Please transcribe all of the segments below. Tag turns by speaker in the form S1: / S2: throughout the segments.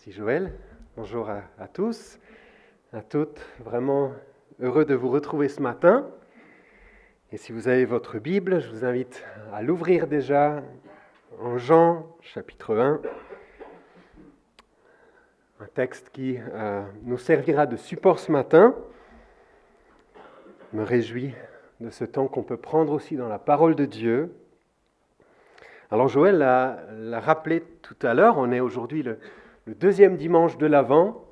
S1: Merci Joël. Bonjour à tous, à toutes. Vraiment heureux de vous retrouver ce matin. Et si vous avez votre Bible, je vous invite à l'ouvrir déjà en Jean, chapitre 1. Un texte qui nous servira de support ce matin. Je me réjouis de ce temps qu'on peut prendre aussi dans la parole de Dieu. Alors Joël l'a rappelé tout à l'heure, on est aujourd'hui le deuxième dimanche de l'Avent.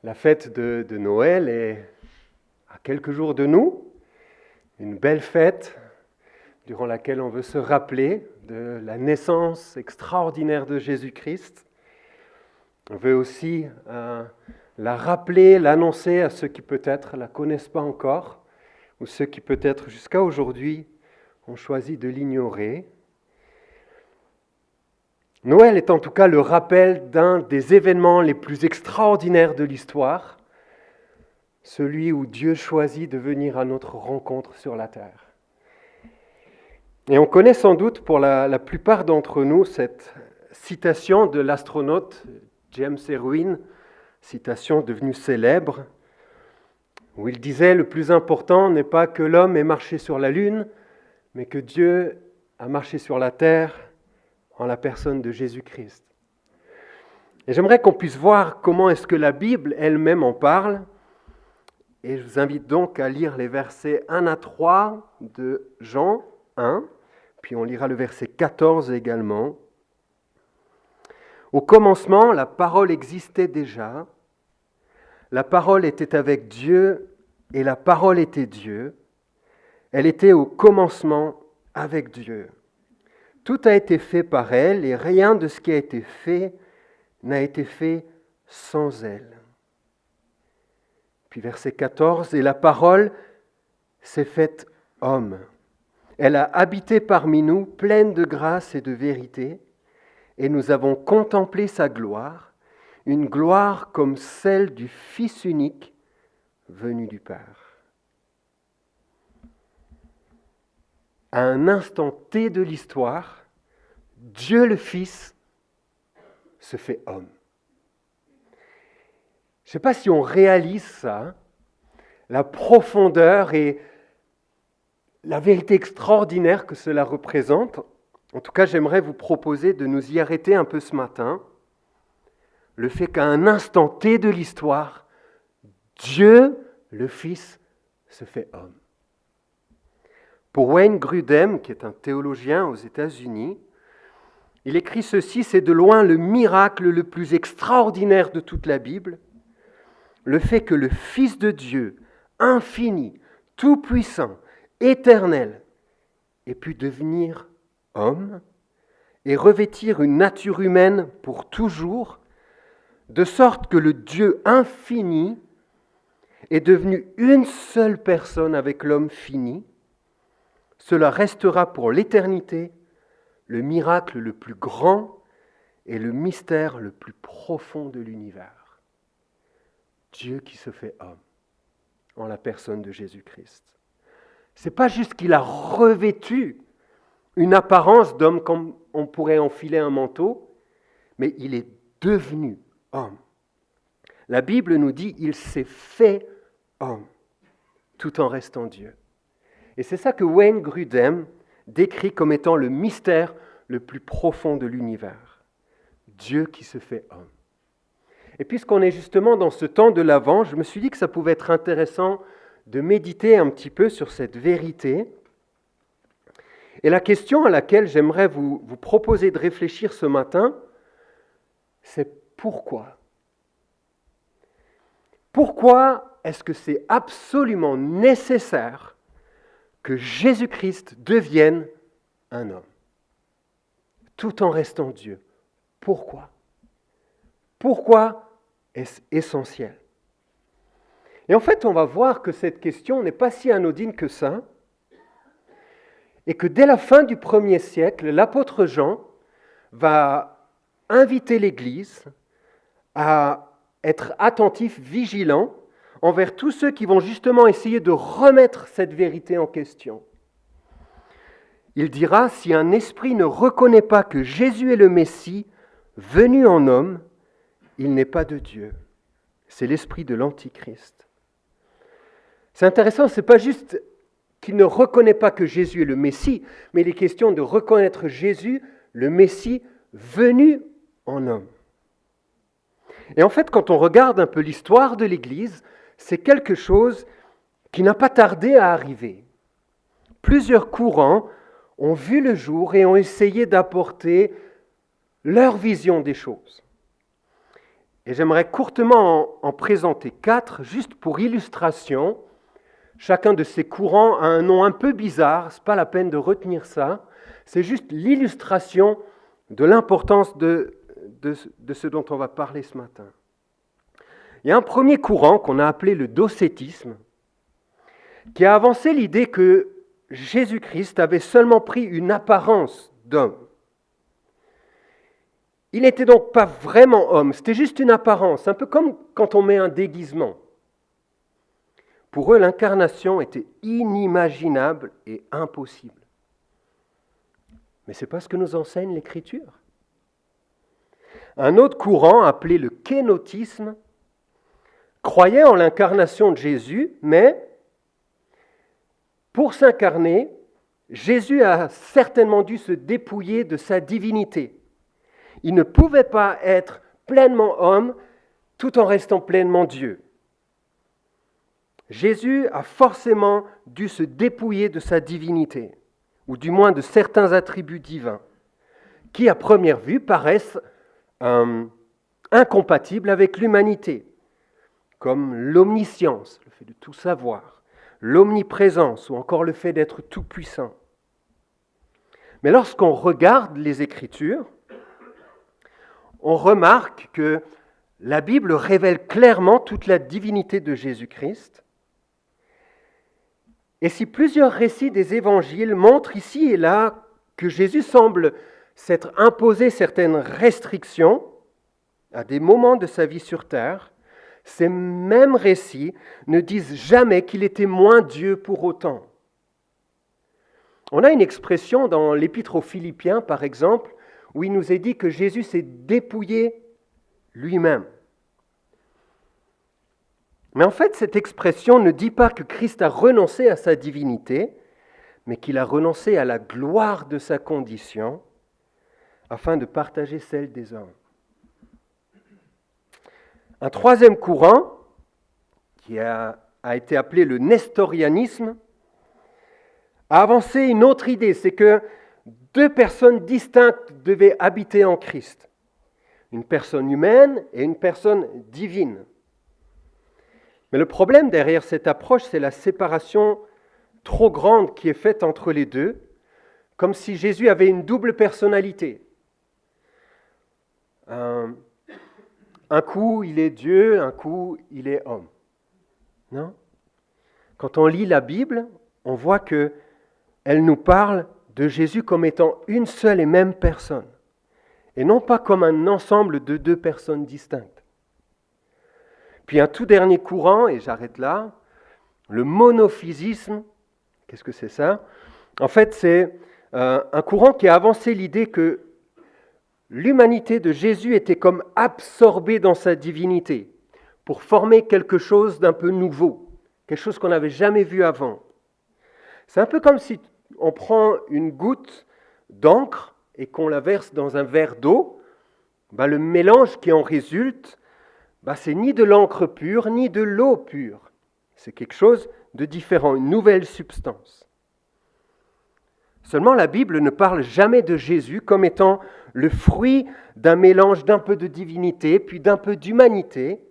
S1: La fête de Noël est à quelques jours de nous. Une belle fête durant laquelle on veut se rappeler de la naissance extraordinaire de Jésus-Christ. On veut aussi la rappeler, l'annoncer à ceux qui peut-être ne la connaissent pas encore ou ceux qui peut-être jusqu'à aujourd'hui ont choisi de l'ignorer. Noël est en tout cas le rappel d'un des événements les plus extraordinaires de l'histoire, celui où Dieu choisit de venir à notre rencontre sur la terre. Et on connaît sans doute pour la plupart d'entre nous cette citation de l'astronaute James Irwin, citation devenue célèbre, où il disait « Le plus important n'est pas que l'homme ait marché sur la lune, mais que Dieu a marché sur la terre en la personne de Jésus-Christ. » Et j'aimerais qu'on puisse voir comment est-ce que la Bible elle-même en parle. Et je vous invite donc à lire les versets 1 à 3 de Jean 1, puis on lira le verset 14 également. Au commencement, la parole existait déjà. La parole était avec Dieu et la parole était Dieu. Elle était au commencement avec Dieu. Tout a été fait par elle et rien de ce qui a été fait n'a été fait sans elle. Puis verset 14, « Et la parole s'est faite homme. Elle a habité parmi nous, pleine de grâce et de vérité, et nous avons contemplé sa gloire, une gloire comme celle du Fils unique venu du Père. » À un instant T de l'histoire, Dieu le Fils se fait homme. Je ne sais pas si on réalise ça, la profondeur et la vérité extraordinaire que cela représente. En tout cas, j'aimerais vous proposer de nous y arrêter un peu ce matin. Le fait qu'à un instant T de l'histoire, Dieu le Fils se fait homme. Pour Wayne Grudem, qui est un théologien aux États-Unis, il écrit ceci, c'est de loin le miracle le plus extraordinaire de toute la Bible, le fait que le Fils de Dieu, infini, tout-puissant, éternel, ait pu devenir homme et revêtir une nature humaine pour toujours, de sorte que le Dieu infini est devenu une seule personne avec l'homme fini. Cela restera pour l'éternité le miracle le plus grand et le mystère le plus profond de l'univers. Dieu qui se fait homme en la personne de Jésus-Christ. Ce n'est pas juste qu'il a revêtu une apparence d'homme comme on pourrait enfiler un manteau, mais il est devenu homme. La Bible nous dit qu'il s'est fait homme tout en restant Dieu. Et c'est ça que Wayne Grudem décrit comme étant le mystère le plus profond de l'univers. Dieu qui se fait homme. Et puisqu'on est justement dans ce temps de l'Avent, je me suis dit que ça pouvait être intéressant de méditer un petit peu sur cette vérité. Et la question à laquelle j'aimerais vous proposer de réfléchir ce matin, c'est pourquoi ? Pourquoi est-ce que c'est absolument nécessaire que Jésus-Christ devienne un homme, tout en restant Dieu? Pourquoi ? Pourquoi est-ce essentiel ? Et en fait, on va voir que cette question n'est pas si anodine que ça, et que dès la fin du 1er siècle, l'apôtre Jean va inviter l'Église à être attentif, vigilant, envers tous ceux qui vont justement essayer de remettre cette vérité en question. Il dira, si un esprit ne reconnaît pas que Jésus est le Messie, venu en homme, il n'est pas de Dieu. C'est l'esprit de l'Antichrist. C'est intéressant, ce n'est pas juste qu'il ne reconnaît pas que Jésus est le Messie, mais il est question de reconnaître Jésus, le Messie, venu en homme. Et en fait, quand on regarde un peu l'histoire de l'Église, c'est quelque chose qui n'a pas tardé à arriver. Plusieurs courants ont vu le jour et ont essayé d'apporter leur vision des choses. Et j'aimerais courtement en présenter 4, juste pour illustration. Chacun de ces courants a un nom un peu bizarre, ce n'est pas la peine de retenir ça. C'est juste l'illustration de l'importance de ce dont on va parler ce matin. Il y a un premier courant qu'on a appelé le docétisme, qui a avancé l'idée que Jésus-Christ avait seulement pris une apparence d'homme. Il n'était donc pas vraiment homme, c'était juste une apparence, un peu comme quand on met un déguisement. Pour eux, l'incarnation était inimaginable et impossible. Mais ce n'est pas ce que nous enseigne l'Écriture. Un autre courant, appelé le kénotisme, croyait en l'incarnation de Jésus, mais pour s'incarner, Jésus a certainement dû se dépouiller de sa divinité. Il ne pouvait pas être pleinement homme tout en restant pleinement Dieu. Jésus a forcément dû se dépouiller de sa divinité, ou du moins de certains attributs divins, qui à première vue paraissent incompatibles avec l'humanité, comme l'omniscience, le fait de tout savoir, l'omniprésence ou encore le fait d'être tout-puissant. Mais lorsqu'on regarde les Écritures, on remarque que la Bible révèle clairement toute la divinité de Jésus-Christ. Et si plusieurs récits des évangiles montrent ici et là que Jésus semble s'être imposé certaines restrictions à des moments de sa vie sur terre, ces mêmes récits ne disent jamais qu'il était moins Dieu pour autant. On a une expression dans l'Épître aux Philippiens, par exemple, où il nous est dit que Jésus s'est dépouillé lui-même. Mais en fait, cette expression ne dit pas que Christ a renoncé à sa divinité, mais qu'il a renoncé à la gloire de sa condition afin de partager celle des hommes. Un troisième courant, qui a été appelé le nestorianisme, a avancé une autre idée, c'est que 2 personnes distinctes devaient habiter en Christ. Une personne humaine et une personne divine. Mais le problème derrière cette approche, c'est la séparation trop grande qui est faite entre les deux, comme si Jésus avait une double personnalité. Un coup, il est Dieu, un coup, il est homme. Non ? Quand on lit la Bible, on voit qu'elle nous parle de Jésus comme étant une seule et même personne, et non pas comme un ensemble de 2 personnes distinctes. Puis un tout dernier courant, et j'arrête là, le monophysisme. Qu'est-ce que c'est ça ? En fait, c'est un courant qui a avancé l'idée que l'humanité de Jésus était comme absorbée dans sa divinité pour former quelque chose d'un peu nouveau, quelque chose qu'on n'avait jamais vu avant. C'est un peu comme si on prend une goutte d'encre et qu'on la verse dans un verre d'eau. Le mélange qui en résulte, c'est ni de l'encre pure, ni de l'eau pure. C'est quelque chose de différent, une nouvelle substance. Seulement, la Bible ne parle jamais de Jésus comme étant le fruit d'un mélange d'un peu de divinité, puis d'un peu d'humanité,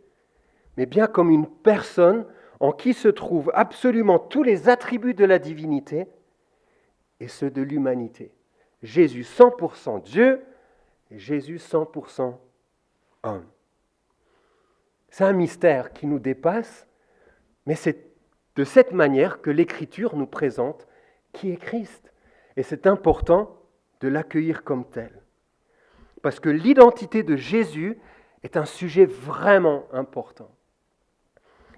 S1: mais bien comme une personne en qui se trouvent absolument tous les attributs de la divinité et ceux de l'humanité. Jésus 100% Dieu et Jésus 100% homme. C'est un mystère qui nous dépasse, mais c'est de cette manière que l'Écriture nous présente qui est Christ. Et c'est important de l'accueillir comme tel. Parce que l'identité de Jésus est un sujet vraiment important.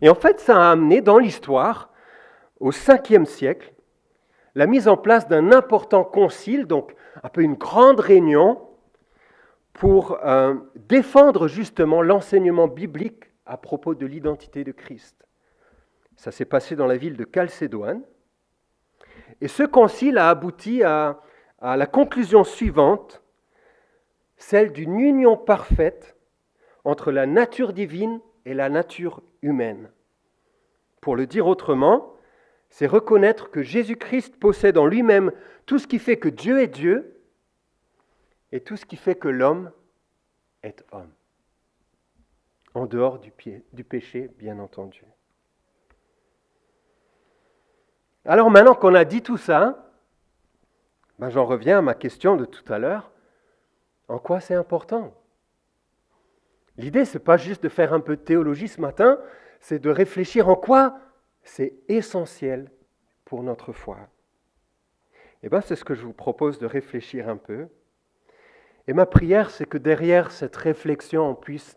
S1: Et en fait, ça a amené dans l'histoire, au 5e siècle, la mise en place d'un important concile, donc un peu une grande réunion, pour défendre justement l'enseignement biblique à propos de l'identité de Christ. Ça s'est passé dans la ville de Chalcédoine. Et ce concile a abouti à la conclusion suivante, celle d'une union parfaite entre la nature divine et la nature humaine. Pour le dire autrement, c'est reconnaître que Jésus-Christ possède en lui-même tout ce qui fait que Dieu est Dieu et tout ce qui fait que l'homme est homme. En dehors du péché, bien entendu. Alors maintenant qu'on a dit tout ça, j'en reviens à ma question de tout à l'heure. En quoi c'est important ? L'idée, ce n'est pas juste de faire un peu de théologie ce matin, c'est de réfléchir en quoi c'est essentiel pour notre foi. C'est ce que je vous propose de réfléchir un peu. Et ma prière, c'est que derrière cette réflexion, on puisse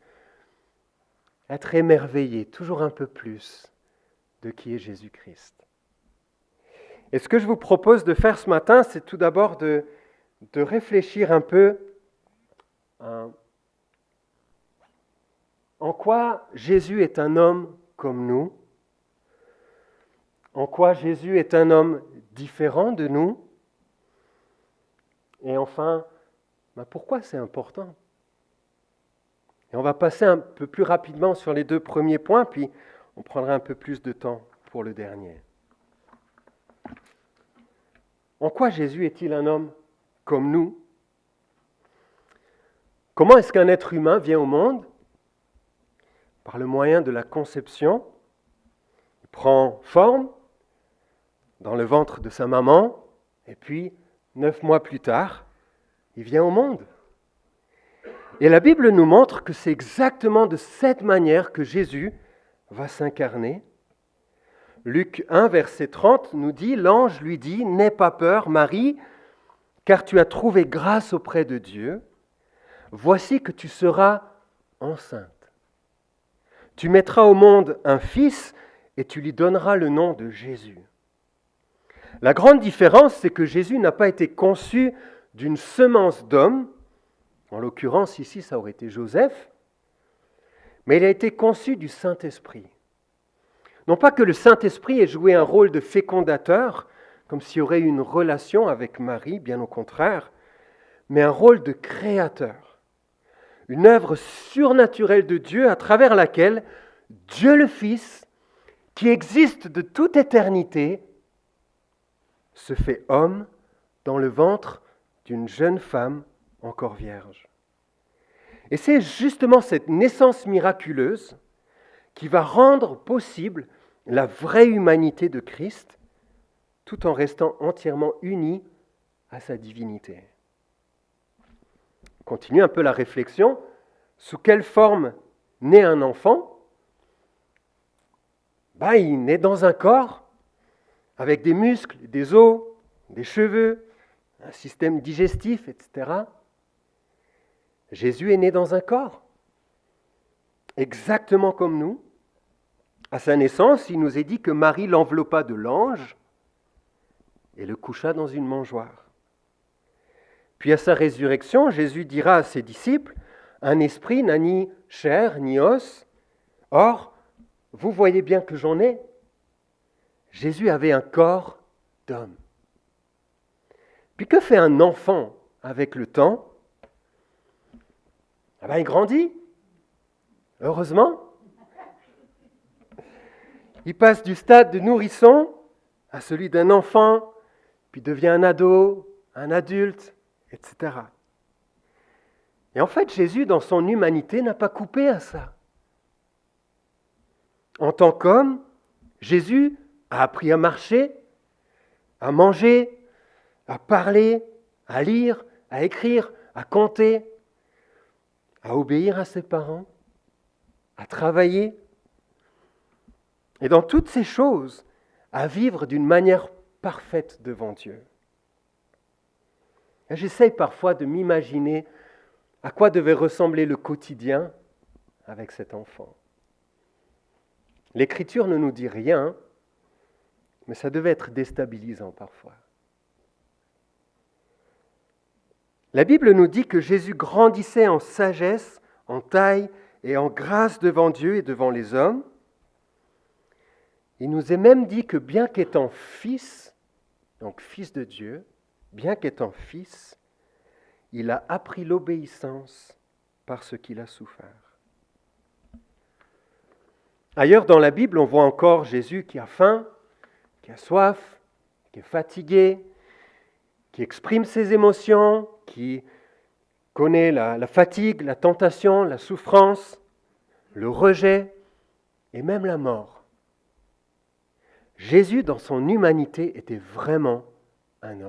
S1: être émerveillé toujours un peu plus de qui est Jésus-Christ. Et ce que je vous propose de faire ce matin, c'est tout d'abord de réfléchir un peu en quoi Jésus est un homme comme nous, en quoi Jésus est un homme différent de nous, et enfin, pourquoi c'est important ? Et on va passer un peu plus rapidement sur les 2 premiers points, puis on prendra un peu plus de temps pour le dernier. En quoi Jésus est-il un homme comme nous ? Comment est-ce qu'un être humain vient au monde ? Par le moyen de la conception. Il prend forme dans le ventre de sa maman, et puis 9 mois plus tard, il vient au monde. Et la Bible nous montre que c'est exactement de cette manière que Jésus va s'incarner. Luc 1, verset 30 nous dit, l'ange lui dit, « N'aie pas peur, Marie, car tu as trouvé grâce auprès de Dieu. Voici que tu seras enceinte. Tu mettras au monde un fils et tu lui donneras le nom de Jésus. » La grande différence, c'est que Jésus n'a pas été conçu d'une semence d'homme, en l'occurrence ici ça aurait été Joseph, mais il a été conçu du Saint-Esprit. Non pas que le Saint-Esprit ait joué un rôle de fécondateur, comme s'il y aurait eu une relation avec Marie, bien au contraire, mais un rôle de créateur. Une œuvre surnaturelle de Dieu à travers laquelle Dieu le Fils, qui existe de toute éternité, se fait homme dans le ventre d'une jeune femme encore vierge. Et c'est justement cette naissance miraculeuse qui va rendre possible la vraie humanité de Christ, tout en restant entièrement uni à sa divinité. On continue un peu la réflexion. Sous quelle forme naît un enfant ? Il naît dans un corps, avec des muscles, des os, des cheveux, un système digestif, etc. Jésus est né dans un corps, exactement comme nous. À sa naissance, il nous est dit que Marie l'enveloppa de l'ange et le coucha dans une mangeoire. Puis à sa résurrection, Jésus dira à ses disciples, « Un esprit n'a ni chair ni os. Or, vous voyez bien que j'en ai. » Jésus avait un corps d'homme. Puis que fait un enfant avec le temps ? Il grandit, heureusement. Il passe du stade de nourrisson à celui d'un enfant, puis devient un ado, un adulte, etc. Et en fait, Jésus, dans son humanité, n'a pas coupé à ça. En tant qu'homme, Jésus a appris à marcher, à manger, à parler, à lire, à écrire, à compter, à obéir à ses parents, à travailler. Et dans toutes ces choses, à vivre d'une manière parfaite devant Dieu. Et j'essaye parfois de m'imaginer à quoi devait ressembler le quotidien avec cet enfant. L'Écriture ne nous dit rien, mais ça devait être déstabilisant parfois. La Bible nous dit que Jésus grandissait en sagesse, en taille et en grâce devant Dieu et devant les hommes. Il nous est même dit que bien qu'étant fils, donc fils de Dieu, bien qu'étant fils, il a appris l'obéissance par ce qu'il a souffert. Ailleurs dans la Bible, on voit encore Jésus qui a faim, qui a soif, qui est fatigué, qui exprime ses émotions, qui connaît la fatigue, la tentation, la souffrance, le rejet et même la mort. Jésus, dans son humanité, était vraiment un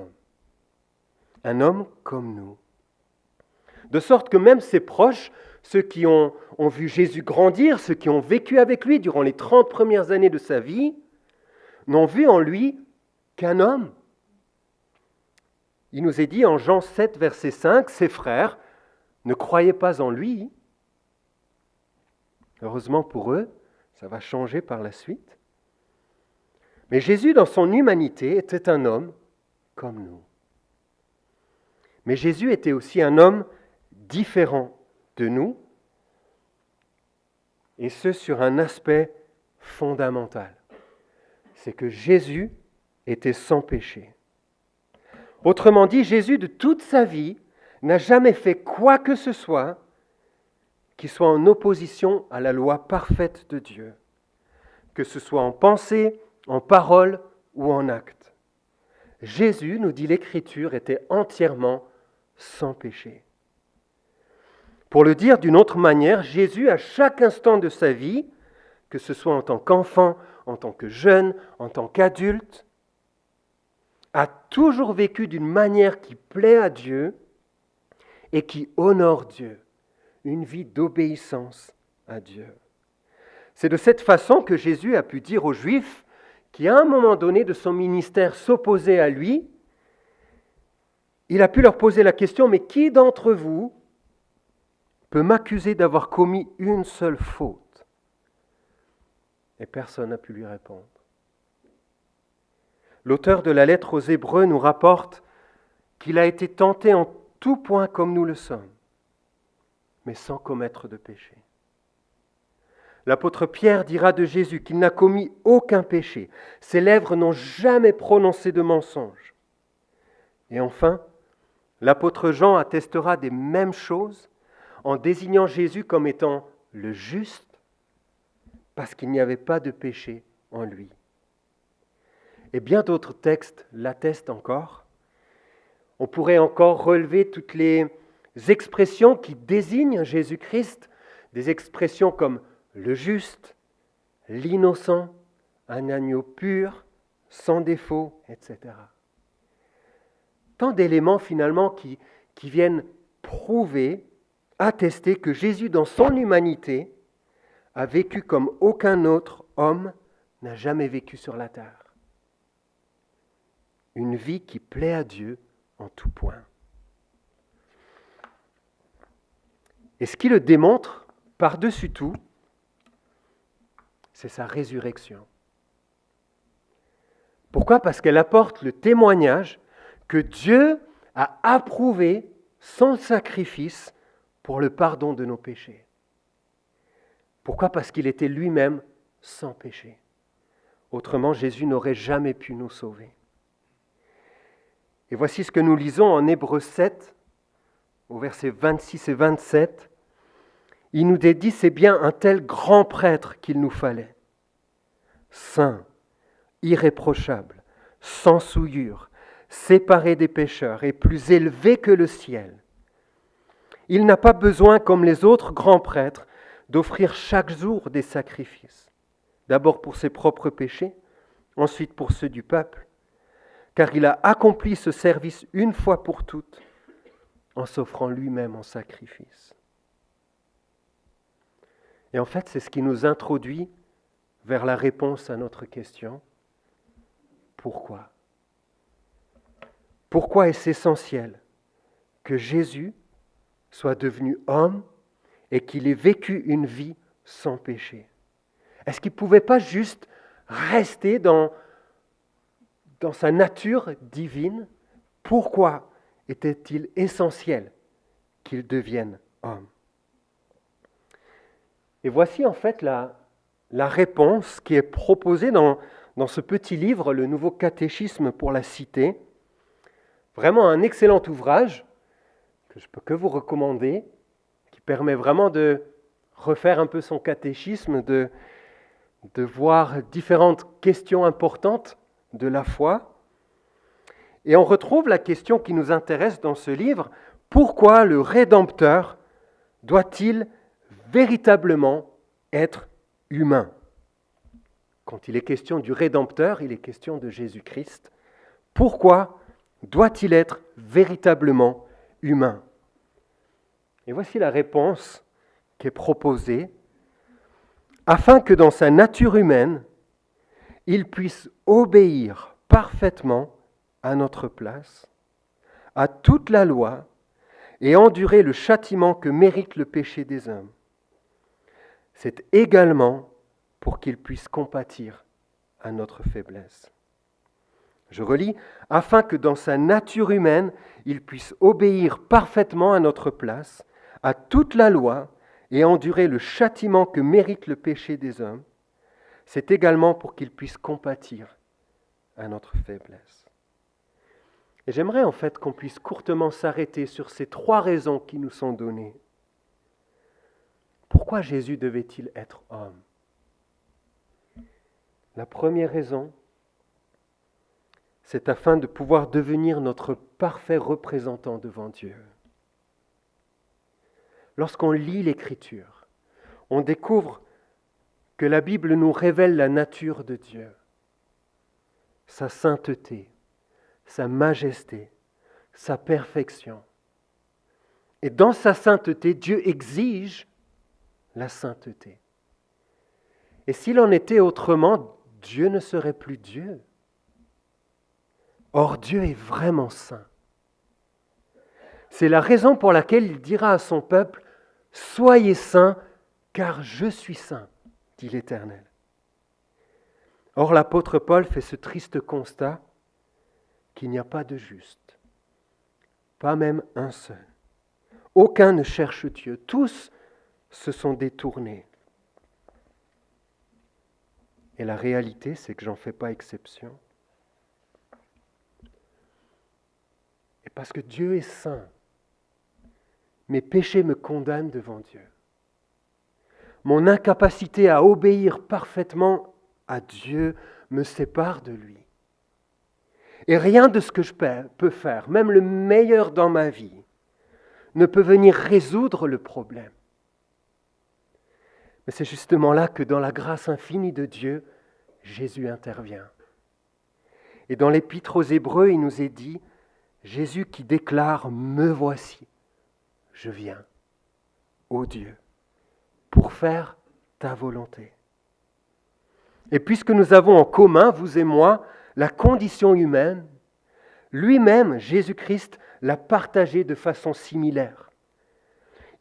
S1: homme comme nous. De sorte que même ses proches, ceux qui ont vu Jésus grandir, ceux qui ont vécu avec lui durant les 30 premières années de sa vie, n'ont vu en lui qu'un homme. Il nous est dit en Jean 7, verset 5, ses frères ne croyaient pas en lui. Heureusement pour eux, ça va changer par la suite. Mais Jésus, dans son humanité, était un homme comme nous. Mais Jésus était aussi un homme différent de nous, et ce sur un aspect fondamental. C'est que Jésus était sans péché. Autrement dit, Jésus, de toute sa vie, n'a jamais fait quoi que ce soit qui soit en opposition à la loi parfaite de Dieu, que ce soit en pensée, en parole ou en acte. Jésus, nous dit l'Écriture, était entièrement sans péché. Pour le dire d'une autre manière, Jésus, à chaque instant de sa vie, que ce soit en tant qu'enfant, en tant que jeune, en tant qu'adulte, a toujours vécu d'une manière qui plaît à Dieu et qui honore Dieu, une vie d'obéissance à Dieu. C'est de cette façon que Jésus a pu dire aux Juifs qui, à un moment donné de son ministère, s'opposaient à lui, il a pu leur poser la question, mais qui d'entre vous peut m'accuser d'avoir commis une seule faute? Et personne n'a pu lui répondre. L'auteur de la lettre aux Hébreux nous rapporte qu'il a été tenté en tout point comme nous le sommes, mais sans commettre de péché. L'apôtre Pierre dira de Jésus qu'il n'a commis aucun péché. Ses lèvres n'ont jamais prononcé de mensonge. Et enfin, l'apôtre Jean attestera des mêmes choses en désignant Jésus comme étant le juste, parce qu'il n'y avait pas de péché en lui. Et bien d'autres textes l'attestent encore. On pourrait encore relever toutes les expressions qui désignent Jésus-Christ, des expressions comme le juste, l'innocent, un agneau pur, sans défaut, etc. Tant d'éléments finalement qui viennent prouver, attester que Jésus, dans son humanité, a vécu comme aucun autre homme n'a jamais vécu sur la terre. Une vie qui plaît à Dieu en tout point. Et ce qui le démontre, par-dessus tout, c'est sa résurrection. Pourquoi ? Parce qu'elle apporte le témoignage que Dieu a approuvé son sacrifice pour le pardon de nos péchés. Pourquoi ? Parce qu'il était lui-même sans péché. Autrement, Jésus n'aurait jamais pu nous sauver. Et voici ce que nous lisons en Hébreux 7, au versets 26 et 27. Il nous est dit, c'est bien un tel grand prêtre qu'il nous fallait. Saint, irréprochable, sans souillure, séparé des pécheurs et plus élevé que le ciel. Il n'a pas besoin, comme les autres grands prêtres, d'offrir chaque jour des sacrifices. D'abord pour ses propres péchés, ensuite pour ceux du peuple, car il a accompli ce service une fois pour toutes, en s'offrant lui-même en sacrifice. Et en fait, c'est ce qui nous introduit vers la réponse à notre question. Pourquoi ? Pourquoi est-ce essentiel que Jésus soit devenu homme et qu'il ait vécu une vie sans péché? Est-ce qu'il ne pouvait pas juste rester dans sa nature divine? Pourquoi était-il essentiel qu'il devienne homme? Et voici en fait la réponse qui est proposée dans ce petit livre, le Nouveau Catéchisme pour la Cité. Vraiment un excellent ouvrage que je peux que vous recommander, qui permet vraiment de refaire un peu son catéchisme, de voir différentes questions importantes de la foi. Et on retrouve la question qui nous intéresse dans ce livre: pourquoi le Rédempteur doit-il véritablement être humain? Quand il est question du Rédempteur, il est question de Jésus-Christ. Pourquoi doit-il être véritablement humain? Et voici la réponse qui est proposée: afin que dans sa nature humaine, il puisse obéir parfaitement à notre place, à toute la loi, et endurer le châtiment que mérite le péché des hommes. C'est également pour qu'il puisse compatir à notre faiblesse. Je relis: afin que dans sa nature humaine, il puisse obéir parfaitement à notre place, à toute la loi, et endurer le châtiment que mérite le péché des hommes. C'est également pour qu'il puisse compatir à notre faiblesse. Et j'aimerais en fait qu'on puisse courtement s'arrêter sur ces 3 raisons qui nous sont données. Pourquoi Jésus devait-il être homme? La première raison, c'est afin de pouvoir devenir notre parfait représentant devant Dieu. Lorsqu'on lit l'Écriture, on découvre que la Bible nous révèle la nature de Dieu, sa sainteté, sa majesté, sa perfection. Et dans sa sainteté, Dieu exige la sainteté. Et s'il en était autrement, Dieu ne serait plus Dieu. Or, Dieu est vraiment saint. C'est la raison pour laquelle il dira à son peuple: « Soyez saints, car je suis saint, dit l'Éternel. » Or, l'apôtre Paul fait ce triste constat qu'il n'y a pas de juste, pas même un seul. Aucun ne cherche Dieu, tous se sont détournés. Et la réalité, c'est que j'en fais pas exception. Et parce que Dieu est saint, mes péchés me condamnent devant Dieu. Mon incapacité à obéir parfaitement à Dieu me sépare de lui. Et rien de ce que je peux faire, même le meilleur dans ma vie, ne peut venir résoudre le problème. Mais c'est justement là que dans la grâce infinie de Dieu, Jésus intervient. Et dans l'Épître aux Hébreux, il nous est dit: Jésus qui déclare: « Me voici, je viens, ô Dieu, pour faire ta volonté. » Et puisque nous avons en commun, vous et moi, la condition humaine, lui-même, Jésus-Christ, l'a partagée de façon similaire.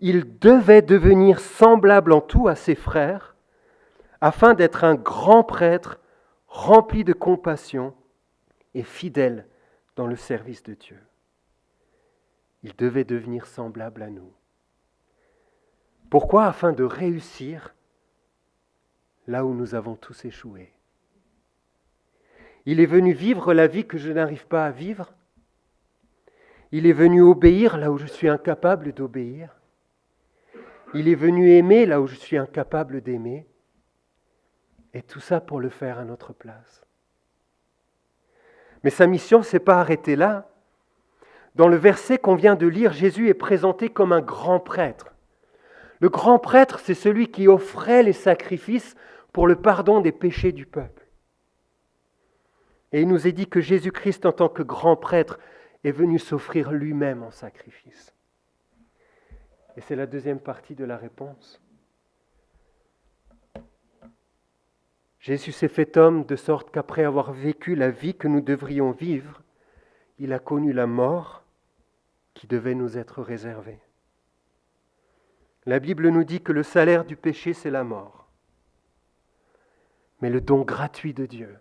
S1: Il devait devenir semblable en tout à ses frères, afin d'être un grand prêtre rempli de compassion et fidèle dans le service de Dieu. Il devait devenir semblable à nous. Pourquoi? Afin de réussir là où nous avons tous échoué. Il est venu vivre la vie que je n'arrive pas à vivre. Il est venu obéir là où je suis incapable d'obéir. Il est venu aimer là où je suis incapable d'aimer. Et tout ça pour le faire à notre place. Mais sa mission ne s'est pas arrêtée là. Dans le verset qu'on vient de lire, Jésus est présenté comme un grand prêtre. Le grand prêtre, c'est celui qui offrait les sacrifices pour le pardon des péchés du peuple. Et il nous est dit que Jésus-Christ, en tant que grand prêtre, est venu s'offrir lui-même en sacrifice. Et c'est la deuxième partie de la réponse. Jésus s'est fait homme de sorte qu'après avoir vécu la vie que nous devrions vivre, il a connu la mort qui devait nous être réservée. La Bible nous dit que le salaire du péché, c'est la mort. Mais le don gratuit de Dieu,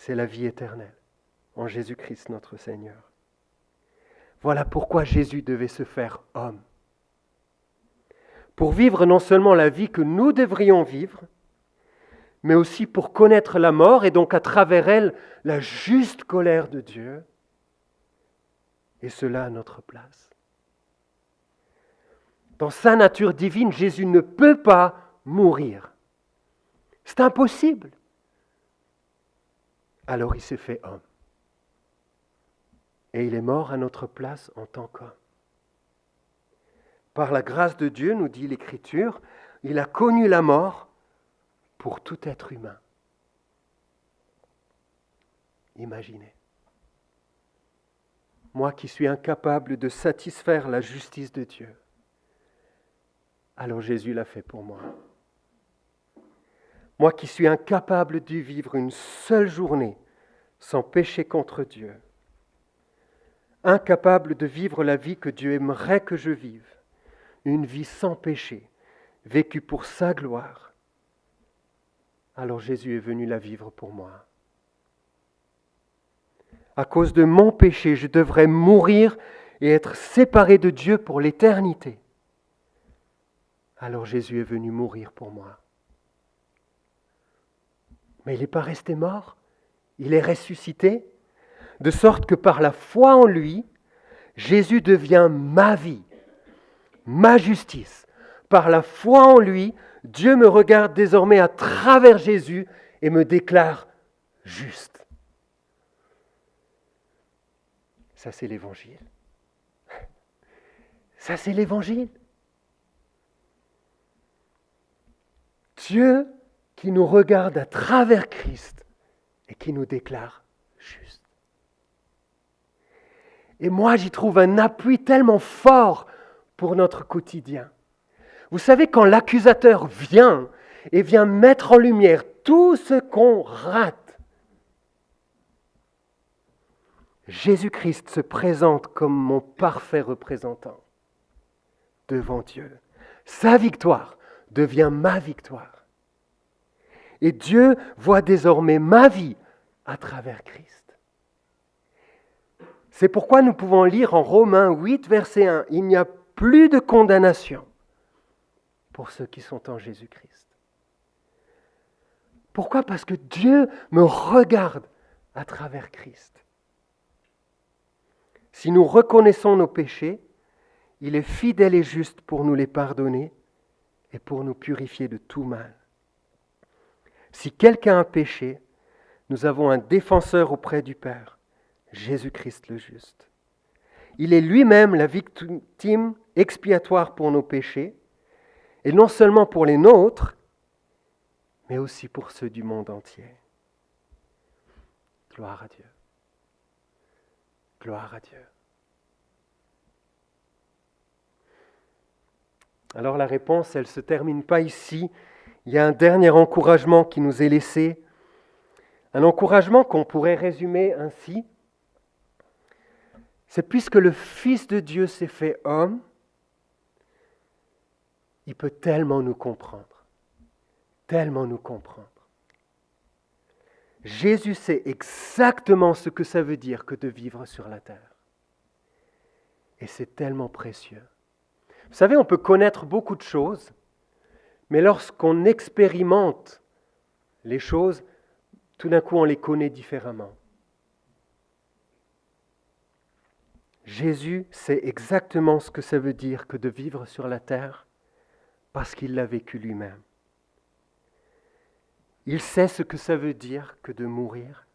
S1: c'est la vie éternelle en Jésus-Christ notre Seigneur. Voilà pourquoi Jésus devait se faire homme. Pour vivre non seulement la vie que nous devrions vivre, mais aussi pour connaître la mort et donc à travers elle la juste colère de Dieu, et cela à notre place. Dans sa nature divine, Jésus ne peut pas mourir. C'est impossible. Alors il s'est fait homme. Et il est mort à notre place en tant qu'homme. Par la grâce de Dieu, nous dit l'Écriture, il a connu la mort pour tout être humain. Imaginez. Moi qui suis incapable de satisfaire la justice de Dieu, alors Jésus l'a fait pour moi. Moi qui suis incapable de vivre une seule journée sans pécher contre Dieu, incapable de vivre la vie que Dieu aimerait que je vive, une vie sans péché, vécue pour sa gloire, alors Jésus est venu la vivre pour moi. À cause de mon péché, je devrais mourir et être séparé de Dieu pour l'éternité. Alors Jésus est venu mourir pour moi. Mais il n'est pas resté mort, il est ressuscité, de sorte que par la foi en lui, Jésus devient ma vie, ma justice. Par la foi en lui, Dieu me regarde désormais à travers Jésus et me déclare juste. Ça, c'est l'Évangile. Ça, c'est l'Évangile. Dieu qui nous regarde à travers Christ et qui nous déclare juste. Et moi, j'y trouve un appui tellement fort pour notre quotidien. Vous savez, quand l'accusateur vient et vient mettre en lumière tout ce qu'on rate, Jésus-Christ se présente comme mon parfait représentant devant Dieu. Sa victoire devient ma victoire. Et Dieu voit désormais ma vie à travers Christ. C'est pourquoi nous pouvons lire en Romains 8, verset 1, « Il n'y a plus de condamnation pour ceux qui sont en Jésus-Christ. » Pourquoi ? Parce que Dieu me regarde à travers Christ. Si nous reconnaissons nos péchés, il est fidèle et juste pour nous les pardonner et pour nous purifier de tout mal. Si quelqu'un a péché, nous avons un défenseur auprès du Père, Jésus-Christ le juste. Il est lui-même la victime expiatoire pour nos péchés, et non seulement pour les nôtres, mais aussi pour ceux du monde entier. Gloire à Dieu. Gloire à Dieu. Alors la réponse, elle ne se termine pas ici. Il y a un dernier encouragement qui nous est laissé. Un encouragement qu'on pourrait résumer ainsi. C'est puisque le Fils de Dieu s'est fait homme, il peut tellement nous comprendre. Tellement nous comprendre. Jésus sait exactement ce que ça veut dire que de vivre sur la terre. Et c'est tellement précieux. Vous savez, on peut connaître beaucoup de choses, mais lorsqu'on expérimente les choses, tout d'un coup, on les connaît différemment. Jésus sait exactement ce que ça veut dire que de vivre sur la terre parce qu'il l'a vécu lui-même. Il sait ce que ça veut dire que de mourir.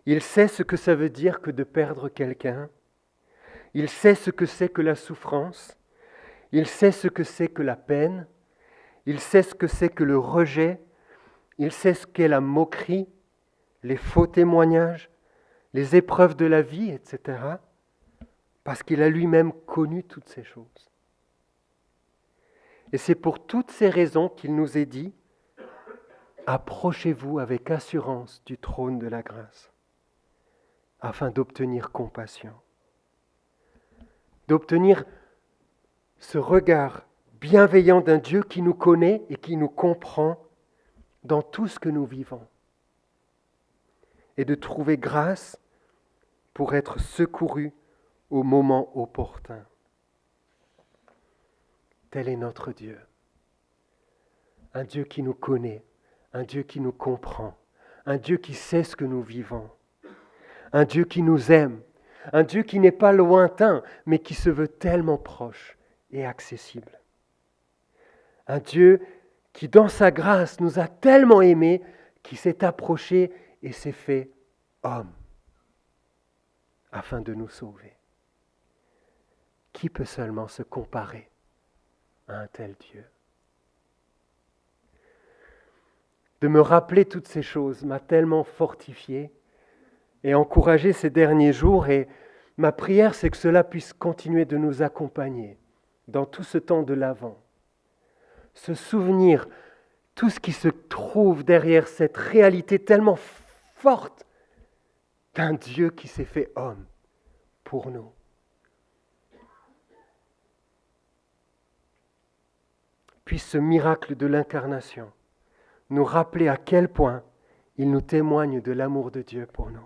S1: Il sait ce que ça veut dire que de perdre quelqu'un. Il sait ce que c'est que la souffrance. Il sait ce que c'est que la peine. Il sait ce que c'est que le rejet. Il sait ce qu'est la moquerie, les faux témoignages, les épreuves de la vie, etc. Parce qu'il a lui-même connu toutes ces choses. Et c'est pour toutes ces raisons qu'il nous est dit « Approchez-vous avec assurance du trône de la grâce, afin d'obtenir compassion. » D'obtenir ce regard bienveillant d'un Dieu qui nous connaît et qui nous comprend dans tout ce que nous vivons. et de trouver grâce pour être secourus au moment opportun. Tel est notre Dieu. Un Dieu qui nous connaît, un Dieu qui nous comprend, un Dieu qui sait ce que nous vivons, un Dieu qui nous aime, un Dieu qui n'est pas lointain, mais qui se veut tellement proche et accessible. Un Dieu qui, dans sa grâce, nous a tellement aimés, qui s'est approché et s'est fait homme, afin de nous sauver. Qui peut seulement se comparer à un tel Dieu? De me rappeler toutes ces choses m'a tellement fortifié et encouragé ces derniers jours, et ma prière, c'est que cela puisse continuer de nous accompagner dans tout ce temps de l'Avent. Se souvenir tout ce qui se trouve derrière cette réalité tellement forte d'un Dieu qui s'est fait homme pour nous. Puisse ce miracle de l'incarnation nous rappeler à quel point il nous témoigne de l'amour de Dieu pour nous.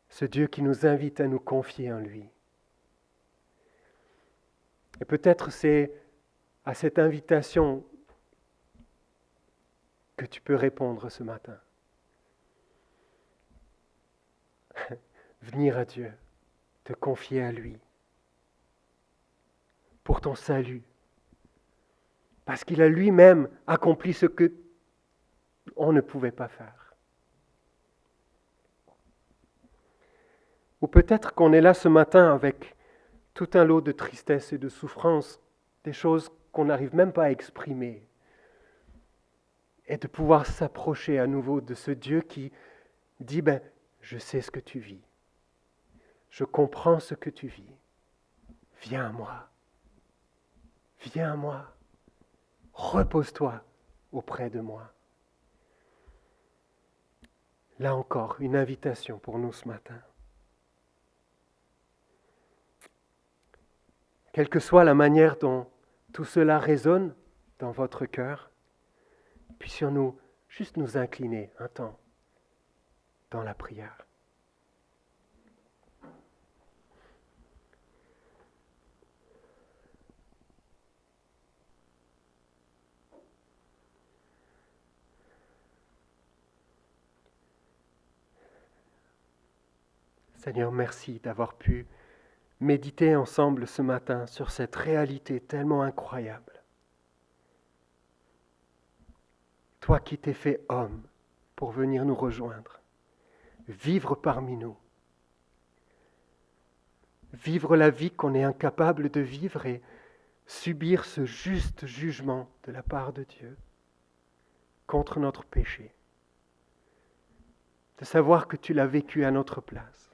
S1: Ce Dieu qui nous invite à nous confier en lui. Et peut-être c'est à cette invitation que tu peux répondre ce matin. Venir à Dieu, te confier à lui, pour ton salut, parce qu'il a lui-même accompli ce que on ne pouvait pas faire. Ou peut-être qu'on est là ce matin avec tout un lot de tristesse et de souffrance, des choses qu'on n'arrive même pas à exprimer, et de pouvoir s'approcher à nouveau de ce Dieu qui dit, je sais ce que tu vis, je comprends ce que tu vis, viens à moi, viens à moi, repose-toi auprès de moi. Là encore, une invitation pour nous ce matin. Quelle que soit la manière dont tout cela résonne dans votre cœur, puissions-nous juste nous incliner un temps dans la prière. Seigneur, merci d'avoir pu méditer ensemble ce matin sur cette réalité tellement incroyable. Toi qui t'es fait homme pour venir nous rejoindre, vivre parmi nous, vivre la vie qu'on est incapable de vivre et subir ce juste jugement de la part de Dieu contre notre péché. De savoir que tu l'as vécu à notre place.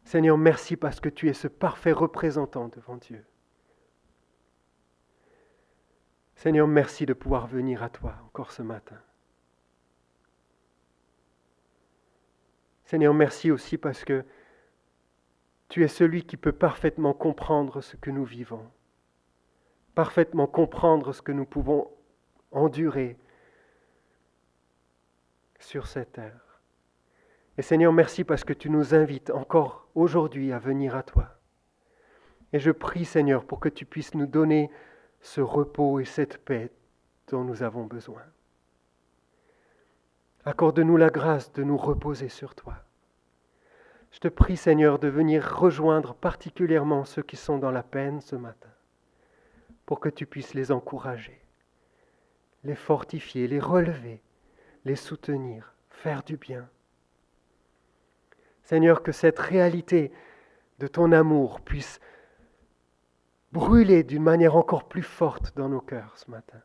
S1: Seigneur, merci parce que tu es ce parfait représentant devant Dieu. Seigneur, merci de pouvoir venir à toi encore ce matin. Seigneur, merci aussi parce que tu es celui qui peut parfaitement comprendre ce que nous vivons, parfaitement comprendre ce que nous pouvons endurer sur cette terre. Et Seigneur, merci parce que tu nous invites encore aujourd'hui à venir à toi. Et je prie, Seigneur, pour que tu puisses nous donner ce repos et cette paix dont nous avons besoin. Accorde-nous la grâce de nous reposer sur toi. Je te prie, Seigneur, de venir rejoindre particulièrement ceux qui sont dans la peine ce matin, pour que tu puisses les encourager, les fortifier, les relever, les soutenir, faire du bien. Seigneur, que cette réalité de ton amour puisse brûler d'une manière encore plus forte dans nos cœurs ce matin.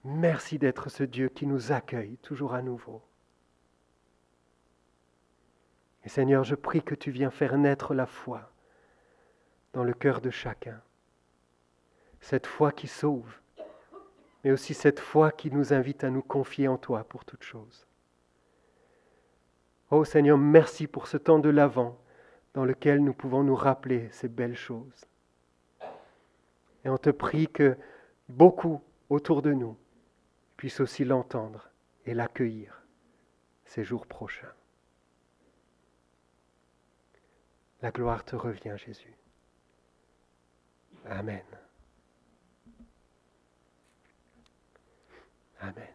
S1: Merci d'être ce Dieu qui nous accueille toujours à nouveau. Et Seigneur, je prie que tu viennes faire naître la foi dans le cœur de chacun. Cette foi qui sauve, mais aussi cette foi qui nous invite à nous confier en toi pour toutes choses. Oh Seigneur, merci pour ce temps de l'Avent dans lequel nous pouvons nous rappeler ces belles choses. Et on te prie que beaucoup autour de nous puissent puisse aussi l'entendre et l'accueillir ces jours prochains. La gloire te revient, Jésus. Amen. Amen.